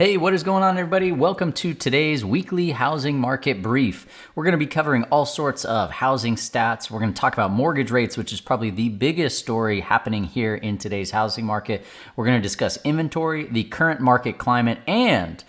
Hey, what is going on, everybody? Welcome to today's weekly housing market brief. We're going to be covering all sorts of housing stats. We're going to talk about mortgage rates, which is probably the biggest story happening here in today's housing market. We're going to discuss inventory, the current market climate, and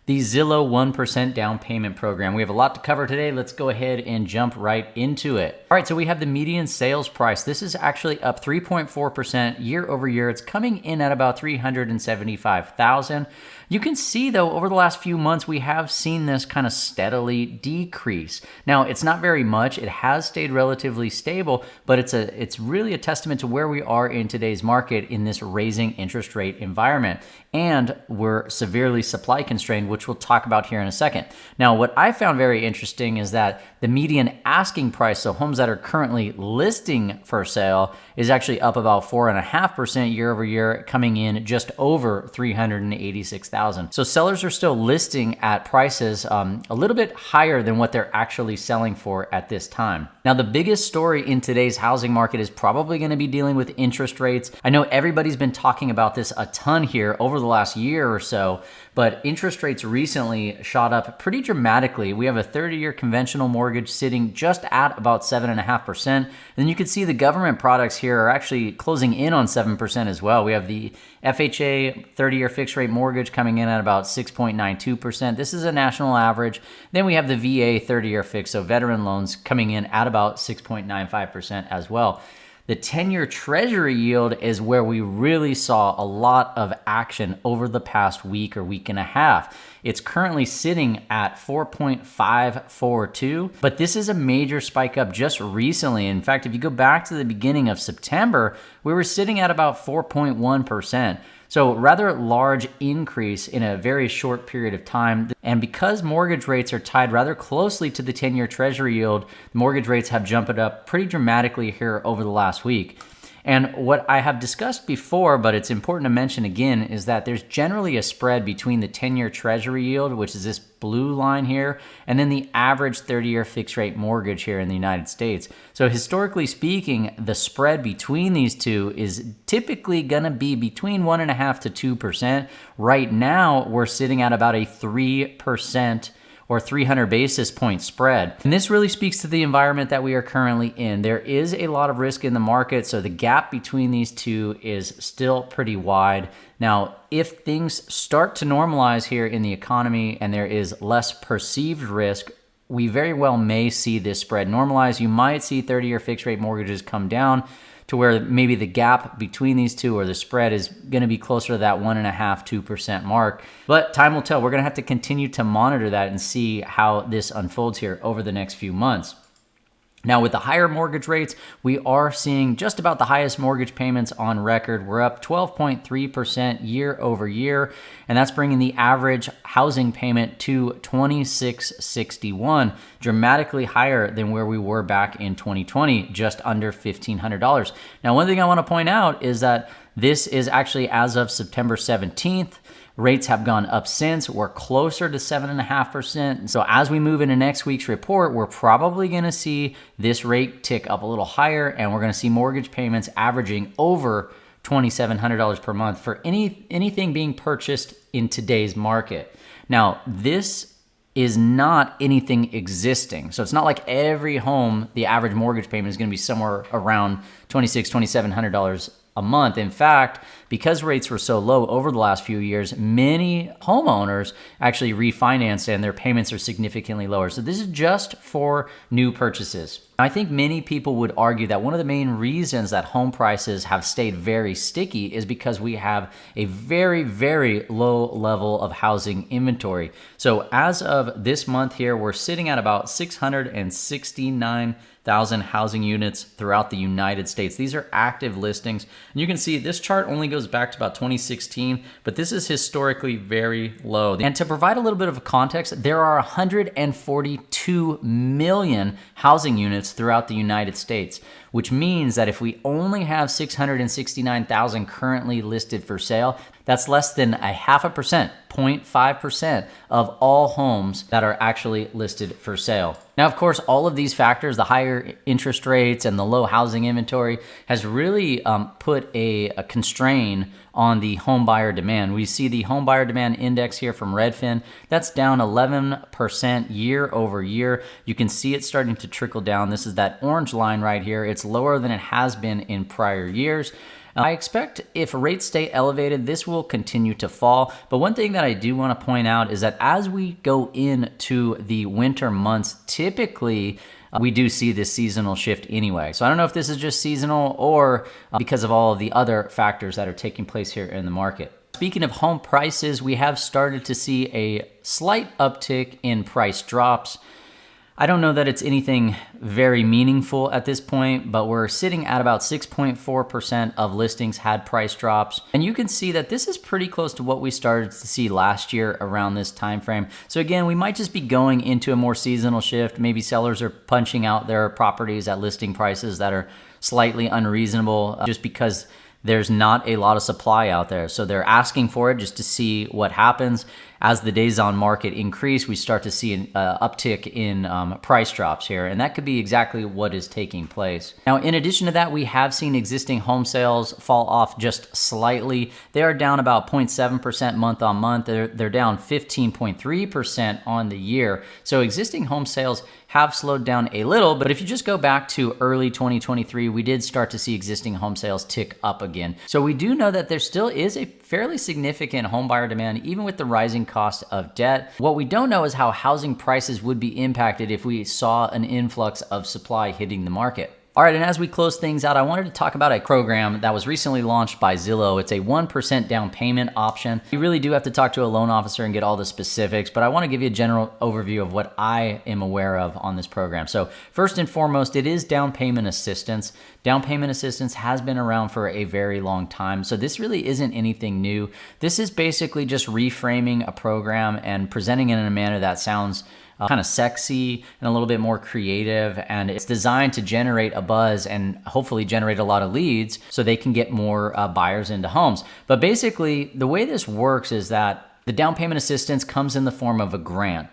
the Zillow 1% down payment program. We have a lot to cover today. Let's go ahead and jump right into it. All right, so we have the median sales price. This is actually up 3.4% year over year. It's coming in at about $375,000. You can see, though, over the last few months, we have seen this kind of steadily decrease. Now, it's not very much. It has stayed relatively stable, but it's really a testament to where we are in today's market in this raising interest rate environment. And we're severely supply constrained, which we'll talk about here in a second. Now, what I found very interesting is that the median asking price, so homes that are currently listing for sale, is actually up about 4.5% year over year, coming in just over $386,000. So sellers are still listing at prices a little bit higher than what they're actually selling for at this time. Now, the biggest story in today's housing market is probably going to be dealing with interest rates. I know everybody's been talking about this a ton here over the last year or so, but interest rates recently shot up pretty dramatically. We have a 30-year conventional mortgage sitting just at about 7.5%. And then you can see the government products here are actually closing in on 7% as well. We have the FHA 30-year fixed rate mortgage coming in at about 6.92%. This is a national average. Then we have the VA 30-year fixed, so veteran loans, coming in at about 6.95% as well. The 10-year Treasury yield is where we really saw a lot of action over the past week or week and a half. It's currently sitting at 4.542, but this is a major spike up just recently. In fact, if you go back to the beginning of September, we were sitting at about 4.1%. So rather large increase in a very short period of time. And because mortgage rates are tied rather closely to the 10-year Treasury yield, mortgage rates have jumped up pretty dramatically here over the last week. And what I have discussed before, but it's important to mention again, is that there's generally a spread between the 10-year Treasury yield, which is this blue line here, and then the average 30-year fixed rate mortgage here in the United States. So historically speaking, the spread between these two is typically going to be between 1.5% to 2%. Right now, we're sitting at about a 3% or 300 basis point spread. And this really speaks to the environment that we are currently in. There is a lot of risk in the market, so the gap between these two is still pretty wide. Now, if things start to normalize here in the economy and there is less perceived risk, we very well may see this spread normalize. You might see 30-year fixed rate mortgages come down to where maybe the gap between these two, or the spread, is going to be closer to that 1.5%, 2% mark. But time will tell. We're going to have to continue to monitor that and see how this unfolds here over the next few months. Now, with the higher mortgage rates, we are seeing just about the highest mortgage payments on record. We're up 12.3% year over year, and that's bringing the average housing payment to $2,661, dramatically higher than where we were back in 2020, just under $1,500. Now, one thing I want to point out is that this is actually as of September 17th. Rates have gone up since. We're closer to 7.5%. So as we move into next week's report, we're probably going to see this rate tick up a little higher, and we're going to see mortgage payments averaging over $2,700 per month for anything being purchased in today's market. Now, this is not anything existing. So it's not like every home, the average mortgage payment is going to be somewhere around $2,700 a month. In fact, because rates were so low over the last few years, many homeowners actually refinanced and their payments are significantly lower. So this is just for new purchases. I think many people would argue that one of the main reasons that home prices have stayed very sticky is because we have a very, very low level of housing inventory. So as of this month here, we're sitting at about 669,000 housing units throughout the United States. These are active listings. And you can see this chart only goes back to about 2016, but this is historically very low. And to provide a little bit of context, there are 142 million housing units throughout the United States, which means that if we only have 669,000 currently listed for sale, That's less than 0.5%, 0.5% of all homes that are actually listed for sale. Now, of course, all of these factors, the higher interest rates and the low housing inventory, has really put a constraint on the home buyer demand. We see the home buyer demand index here from Redfin. That's down 11% year over year. You can see it starting to trickle down. This is that orange line right here. It's lower than it has been in prior years. I expect if rates stay elevated, this will continue to fall. But one thing that I do want to point out is that as we go into the winter months, typically we do see this seasonal shift anyway. So I don't know if this is just seasonal or because of all of the other factors that are taking place here in the market. Speaking of home prices, we have started to see a slight uptick in price drops. I don't know that it's anything very meaningful at this point, but we're sitting at about 6.4% of listings had price drops. And you can see that this is pretty close to what we started to see last year around this time frame. So again, we might just be going into a more seasonal shift. Maybe sellers are punching out their properties at listing prices that are slightly unreasonable just because there's not a lot of supply out there. So they're asking for it just to see what happens. As the days on market increase, we start to see an uptick in price drops here, and that could be exactly what is taking place. Now, in addition to that, we have seen existing home sales fall off just slightly. They are down about 0.7% month on month. They're down 15.3% on the year. So existing home sales have slowed down a little, but if you just go back to early 2023, we did start to see existing home sales tick up again. So we do know that there still is a fairly significant home buyer demand, even with the rising cost of debt. What we don't know is how housing prices would be impacted if we saw an influx of supply hitting the market. All right, and as we close things out, I wanted to talk about a program that was recently launched by Zillow. It's a 1% down payment option. You really do have to talk to a loan officer and get all the specifics, but I want to give you a general overview of what I am aware of on this program. So first and foremost, it is down payment assistance. Down payment assistance has been around for a very long time, so this really isn't anything new. This is basically just reframing a program and presenting it in a manner that sounds kind of sexy and a little bit more creative, and it's designed to generate a buzz and hopefully generate a lot of leads so they can get more buyers into homes. But basically, the way this works is that the down payment assistance comes in the form of a grant,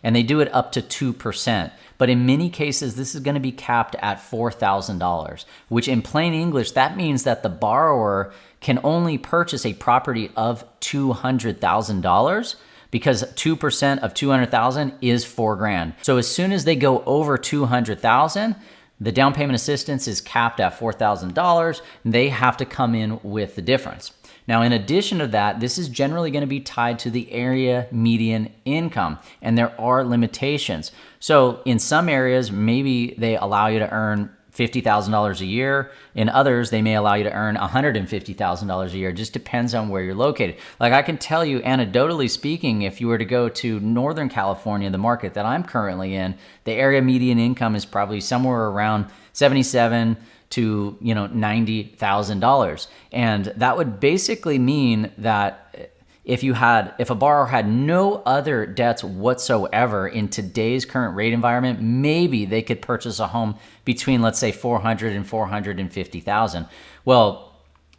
and they do it up to 2%. But in many cases, this is going to be capped at $4,000, which in plain English, that means that the borrower can only purchase a property of $200,000, because 2% of 200,000 is $4,000. So as soon as they go over 200,000, the down payment assistance is capped at $4,000. They have to come in with the difference. Now, in addition to that, this is generally going to be tied to the area median income, and there are limitations. So in some areas, maybe they allow you to earn $50,000 a year. In others, they may allow you to earn $150,000 a year. It just depends on where you're located. Like I can tell you, anecdotally speaking, if you were to go to Northern California, the market that I'm currently in, the area median income is probably somewhere around $77,000 to $90,000, and that would basically mean that if a borrower had no other debts whatsoever in today's current rate environment, maybe they could purchase a home between, let's say, $400,000 and $450,000. Well,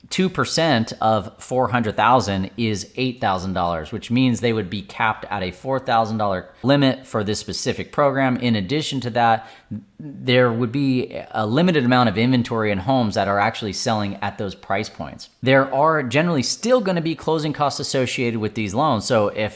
2% of $400,000 is $8,000, which means they would be capped at a $4,000 limit for this specific program. In addition to that, there would be a limited amount of inventory in homes that are actually selling at those price points. There are generally still going to be closing costs associated with these loans. So if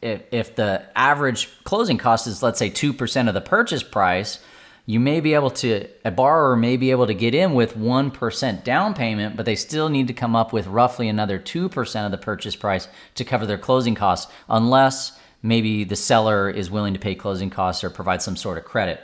the average closing cost is, let's say, 2% of the purchase price, a borrower may be able to get in with 1% down payment, but they still need to come up with roughly another 2% of the purchase price to cover their closing costs, unless maybe the seller is willing to pay closing costs or provide some sort of credit.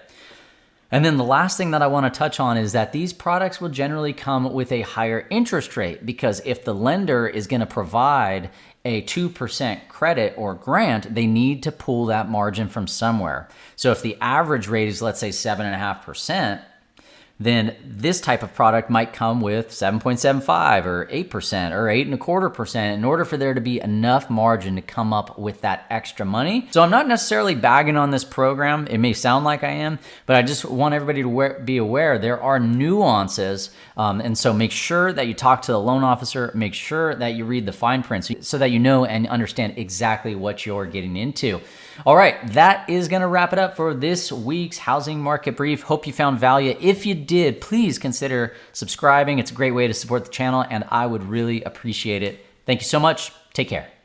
And then the last thing that I want to touch on is that these products will generally come with a higher interest rate, because if the lender is going to provide a 2% credit or grant, they need to pull that margin from somewhere. So if the average rate is, let's say, 7.5%, then this type of product might come with 7.75 or 8% or 8.25% in order for there to be enough margin to come up with that extra money. So I'm not necessarily bagging on this program. It may sound like I am, but I just want everybody to be aware there are nuances. And so make sure that you talk to the loan officer, make sure that you read the fine print so that you know and understand exactly what you're getting into. All right, that is gonna wrap it up for this week's housing market brief. Hope you found value. If you did, please consider subscribing. It's a great way to support the channel and I would really appreciate it. Thank you so much. Take care.